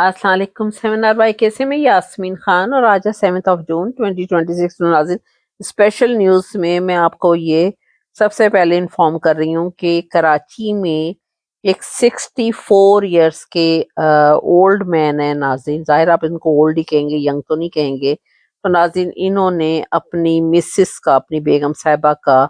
अस्सलाम वालेकुम। Seminar bye कैसे में यास्मीन खान और आज 7 जून 2026 नाज़रीन, स्पेशल न्यूज़ में मैं आपको ये सबसे पहले इन्फॉर्म कर रही हूँ कि कराची में एक 64 इयर्स के ओल्ड मैन है नाज़रीन। ज़ाहिर आप इनको ओल्ड ही कहेंगे, यंग तो नहीं कहेंगे। तो नाज़रीन इन्होंने अपनी मिसिस का, अपनी बेगम साहिबा का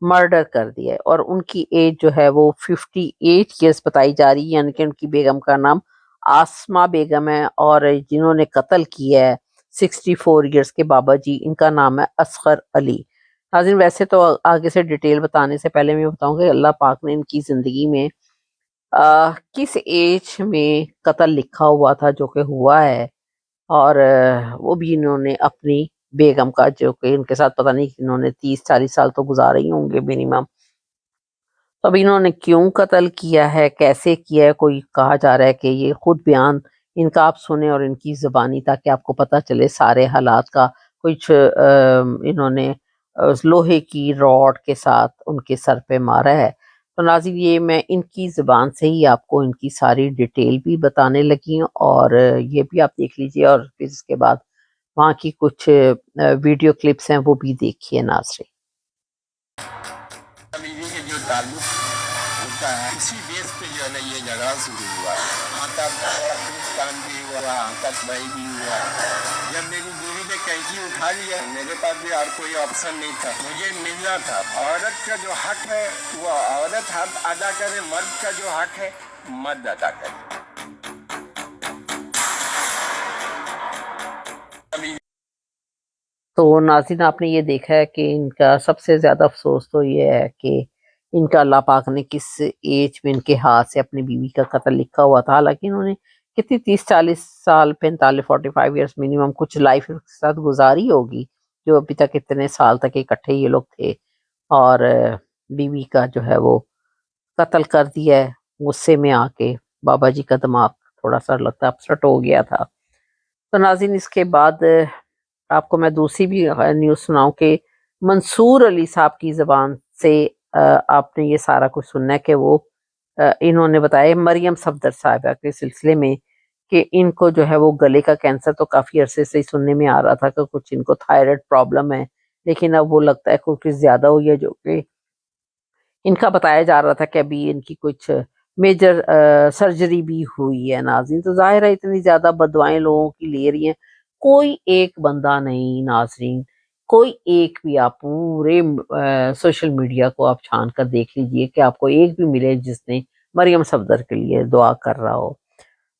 मर्डर कर दिया है और उनकी एज जो है वो 58 इयर्स बताई जा रही है, यानी कि उनकी बेगम का नाम आसमा बेगम है और जिन्होंने कत्ल किया है 64 इयर्स के बाबा जी, इनका नाम है असगर अली। नाज़रीन वैसे तो आगे से डिटेल बताने से पहले मैं बताऊं कि अल्लाह पाक ने इनकी ज़िंदगी में किस एज में कत्ल लिखा हुआ था जो कि हुआ है, और वो भी इन्होंने अपनी बेगम का, जो कि इनके साथ पता नहीं इन्होंने 30-40 साल तो गुजारे ही होंगे मिनिमम। तो अब इन्होंने क्यों कत्ल किया है, कैसे किया है, कोई कहा जा रहा है कि ये खुद बयान इनका आप सुने और इनकी ज़बानी, ताकि आपको पता चले सारे हालात का। कुछ इन्होंने लोहे की रॉड के साथ उनके सर पे मारा है। तो नाज़रीन ये मैं इनकी ज़बान से ही आपको इनकी सारी डिटेल भी बताने लगी हूँ, और ये भी आप देख लीजिए, और फिर इसके बाद वहाँ की कुछ वीडियो क्लिप्स हैं वो भी देखिए नाज़रीन। बीवी के जो ताल्लुक होता है इसी बेस पे जो है ना ये झगड़ा शुरू हुआ है। आतंकवाद भी हुआ, आतंकवादी भी हुआ। जब मेरी बीवी ने कैंची उठा लिया, मेरे पास भी और कोई ऑप्शन नहीं था, मुझे मिलना था। औरत का जो हक है वो औरत हक अदा करे, मर्द का जो हक है मर्द अदा करे। तो नाज़रीन आपने ये देखा है कि इनका सबसे ज़्यादा अफसोस तो ये है कि इनका अल्लाह पाक ने किस एज में इनके हाथ से अपनी बीवी का कत्ल लिखा हुआ था। हालांकि इन्होंने कितनी 30-40 साल, 45-45 ईयर्स मिनिमम कुछ लाइफ के साथ गुजारी होगी, जो अभी तक इतने साल तक इकट्ठे ये लोग थे, और बीवी का जो है वो कत्ल कर दिया है गुस्से में आके। बाबा जी का दिमाग थोड़ा सा लगता है अपसेट हो गया था। तो नाज़रीन इसके बाद आपको मैं दूसरी भी न्यूज़ सुनाऊं कि मंसूर अली साहब की ज़बान से आपने ये सारा कुछ सुनना है कि वो इन्होंने बताया मरियम सफदर साहिबा के सिलसिले में कि इनको जो है वो गले का कैंसर तो काफ़ी अरसे से ही सुनने में आ रहा था कि कुछ इनको थायराइड प्रॉब्लम है, लेकिन अब वो लगता है कुछ ज़्यादा हुई है, जो कि इनका बताया जा रहा था कि अभी इनकी कुछ मेजर सर्जरी भी हुई है नाज़रीन। तो ज़ाहिर है इतनी ज़्यादा बदवाएँ लोगों की ले रही हैं, कोई एक बंदा नहीं नाज़रीन, कोई एक भी, आप पूरे सोशल मीडिया को आप छान कर देख लीजिए कि आपको एक भी मिले जिसने मरियम सफदर के लिए दुआ कर रहा हो।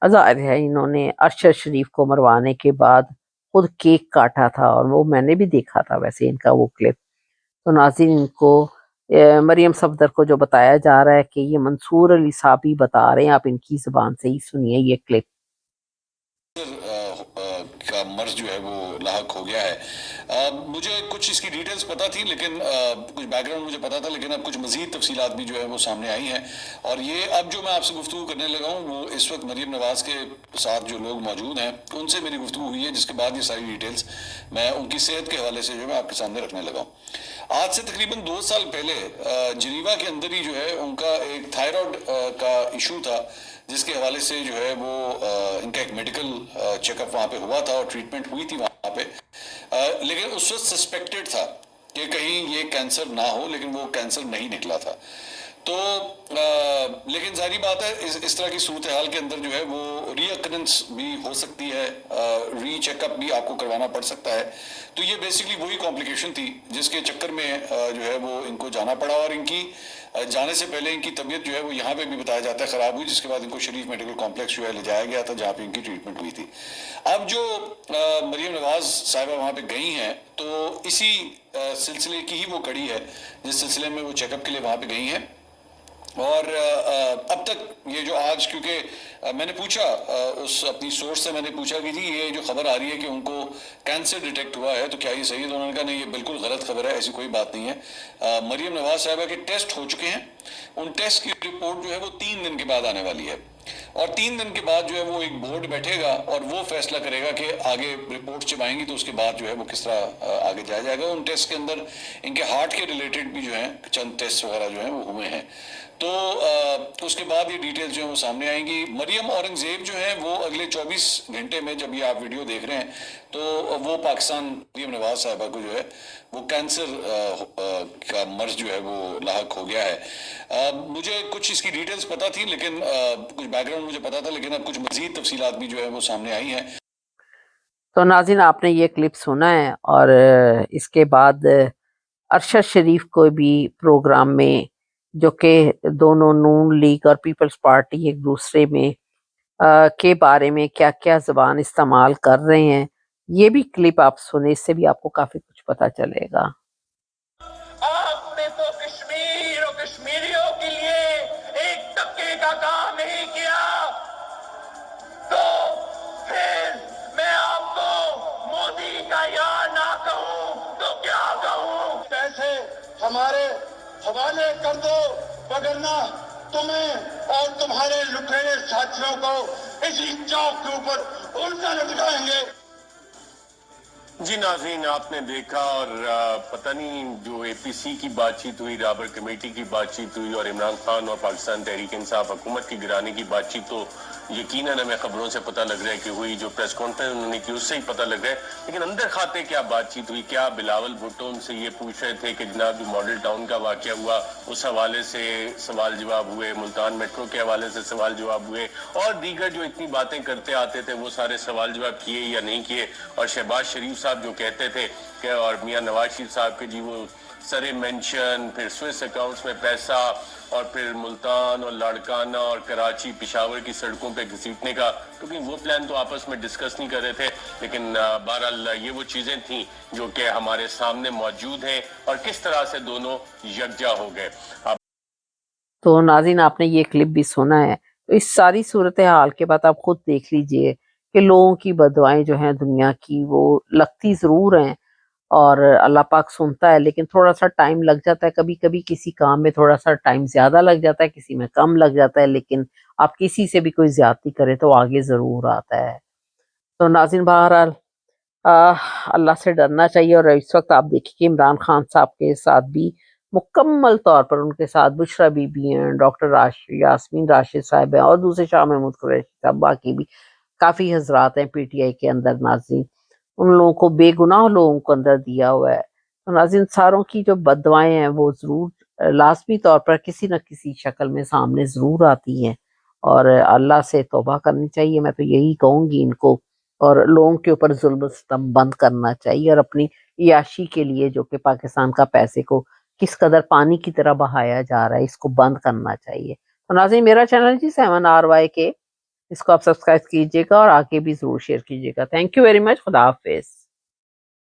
ज़ाहिर है इन्होंने अरशद शरीफ को मरवाने के बाद खुद केक काटा था, और वो मैंने भी देखा था वैसे इनका वो क्लिप। तो नाज़रीन इनको मरियम सफदर को जो बताया जा रहा है कि ये मंसूर अली साहब ही बता रहे हैं, आप इनकी ज़बान से ही सुनिए ये क्लिप। का मर्ज जो है वो लाहक हो गया है। मुझे कुछ इसकी डिटेल्स पता थी, लेकिन कुछ बैकग्राउंड मुझे पता था, लेकिन अब कुछ मजीद तफसीलात भी जो है वो सामने आई हैं। और ये अब जो मैं आपसे गुफ्तगू करने लगा हूँ वो इस वक्त मरीम नवाज़ के साथ जो लोग मौजूद हैं उनसे मेरी गुफ्तगू हुई है, जिसके बाद ये सारी डिटेल्स मैं उनकी सेहत के हवाले से जो मैं आपके सामने रखने लगा हूँ। आज से तकरीबन 2 साल पहले जिनीवा के अंदर ही जो है उनका एक थायराइड का इशू था, जिसके हवाले से जो है वो इनका एक मेडिकल चेकअप वहाँ पे हुआ था और ट्रीटमेंट हुई थी वहाँ पे। लेकिन उस वक्त सस्पेक्टेड था कि कहीं ये कैंसर ना हो, लेकिन वो कैंसर नहीं निकला था। तो लेकिन जारी बात है इस तरह की सूरत हाल के अंदर जो है वो रीअकरेंस भी हो सकती है, री चेकअप भी आपको करवाना पड़ सकता है। तो ये बेसिकली वही कॉम्प्लिकेशन थी जिसके चक्कर में जो है वो इनको जाना पड़ा, और इनकी जाने से पहले इनकी तबीयत जो है वो यहाँ पे भी बताया जाता है ख़राब हुई, जिसके बाद इनको शरीफ मेडिकल कॉम्प्लेक्स जो है ले जाया गया था, जहाँ पे इनकी ट्रीटमेंट हुई थी। अब जो मरीम नवाज़ साहिबा वहाँ पे गई हैं, तो इसी सिलसिले की ही वो कड़ी है जिस सिलसिले में वो चेकअप के लिए वहाँ पे गई हैं। और अब तक ये जो आज, क्योंकि मैंने पूछा उस अपनी सोर्स से, मैंने पूछा कि जी ये जो खबर आ रही है कि उनको कैंसर डिटेक्ट हुआ है तो क्या ये सही है, तो उन्होंने कहा नहीं ये बिल्कुल गलत खबर है, ऐसी कोई बात नहीं है। मरीम नवाज साहिबा के टेस्ट हो चुके हैं, उन टेस्ट की रिपोर्ट जो है वो 3 दिन के बाद आने वाली है, और 3 दिन के बाद जो है वो एक बोर्ड बैठेगा और वो फैसला करेगा कि आगे रिपोर्ट जब आएंगी तो उसके बाद जो है वो किस तरह आगे जाया जाएगा। उन टेस्ट के अंदर इनके हार्ट के रिलेटेड भी जो है चंद टेस्ट वगैरह जो है वो हुए हैं। تو اس کے بعد یہ ڈیٹیل جو ہیں وہ سامنے آئیں گی. مریم اورنگزیب جو ہیں وہ اگلے 24 گھنٹے میں جب یہ آپ ویڈیو دیکھ رہے ہیں تو وہ پاکستان مریم نواز صاحبہ کو جو ہے وہ کینسر کا مرض جو ہے وہ لاحق ہو گیا ہے. مجھے کچھ اس کی ڈیٹیلز پتہ تھی لیکن کچھ بیک گراؤنڈ مجھے پتا تھا لیکن اب کچھ مزید تفصیلات بھی جو ہے وہ سامنے آئی ہیں. تو ناظرین آپ نے یہ کلپ سنا ہے اور اس کے بعد ارشد شریف کو بھی پروگرام میں جو کہ دونوں نون لیگ اور پیپلز پارٹی ایک دوسرے میں کے بارے میں کیا کیا زبان استعمال کر رہے ہیں، یہ بھی کلپ آپ سنیں، اس سے بھی آپ کو کافی کچھ پتا چلے گا. آپ نے تو کشمیر اور کشمیریوں کے لیے ایک ٹکے کا کام نہیں کیا، تو پھر میں آپ کو مودی کا یار نہ کہوں تو کیا کہوں؟ پیسے ہمارے حوالے کر دو، وگرنہ تمہیں اور تمہارے لٹیرے ساتھیوں کو اسی چوک کے اوپر الٹا لٹکائیں گے. جی ناظرین آپ نے دیکھا اور پتہ نہیں جو اے پی سی کی بات چیت ہوئی، رابر کمیٹی کی بات چیت ہوئی اور عمران خان اور پاکستان تحریک انصاف حکومت کی گرانے کی بات چیت، تو یقیناً ہمیں خبروں سے پتہ لگ رہا ہے کہ ہوئی، جو پریس کانفرنس انہوں نے کی اس سے ہی پتہ لگ رہا ہے. لیکن اندر کھاتے کیا بات چیت ہوئی، کیا بلاول بھٹو ان سے یہ پوچھ رہے تھے کہ جناب جو ماڈل ٹاؤن کا واقعہ ہوا اس حوالے سے سوال جواب ہوئے، ملتان میٹرو کے حوالے سے سوال جواب ہوئے، اور دیگر جو اتنی باتیں کرتے آتے تھے وہ سارے سوال جواب کیے یا نہیں کیے. اور شہباز شریف صاحب جو کہتے تھے کہ اور میاں نواز شریف صاحب کے جی وہ سرے مینشن، پھر سوئس اکاؤنٹس میں پیسہ، اور پھر ملتان اور لاڑکانہ اور کراچی پشاور کی سڑکوں پہ گھسیٹنے کا، کیونکہ وہ پلان تو آپس میں ڈسکس نہیں کر رہے تھے. لیکن بہرحال یہ وہ چیزیں تھیں جو کہ ہمارے سامنے موجود ہیں اور کس طرح سے دونوں یکجا ہو گئے. تو ناظرین آپ نے یہ کلپ بھی سنا ہے، تو اس ساری صورتحال کے بعد آپ خود دیکھ لیجئے کہ لوگوں کی بددعائیں جو ہیں دنیا کی وہ لگتی ضرور ہیں اور اللہ پاک سنتا ہے، لیکن تھوڑا سا ٹائم لگ جاتا ہے. کبھی کبھی کسی کام میں تھوڑا سا ٹائم زیادہ لگ جاتا ہے، کسی میں کم لگ جاتا ہے، لیکن آپ کسی سے بھی کوئی زیادتی کرے تو آگے ضرور آتا ہے. تو ناظرین بہرحال اللہ سے ڈرنا چاہیے. اور اس وقت آپ دیکھیں کہ عمران خان صاحب کے ساتھ بھی مکمل طور پر ان کے ساتھ بشرا بی بی ہیں، ڈاکٹر یاسمین راشد صاحب ہیں اور دوسرے شاہ محمود قریشی صاحب، باقی بھی کافی حضرات ہیں پی ٹی آئی کے اندر. ناظرین ان لوگوں کو، بے گناہ لوگوں کو اندر دیا ہوا ہے. تو ناظرین ساروں کی جو بددعائیں ہیں وہ ضرور لازمی طور پر کسی نہ کسی شکل میں سامنے ضرور آتی ہیں، اور اللہ سے توبہ کرنی چاہیے. میں تو یہی کہوں گی ان کو، اور لوگوں کے اوپر ظلم و ستم بند کرنا چاہیے، اور اپنی عیاشی کے لیے جو کہ پاکستان کا پیسے کو کس قدر پانی کی طرح بہایا جا رہا ہے اس کو بند کرنا چاہیے. تو ناظرین میرا چینل جی 7RY کے، اس کو آپ سبسکرائب کیجیے گا اور آگے بھی ضرور شیئر کیجیے گا. Thank you very much. خدا حافظ.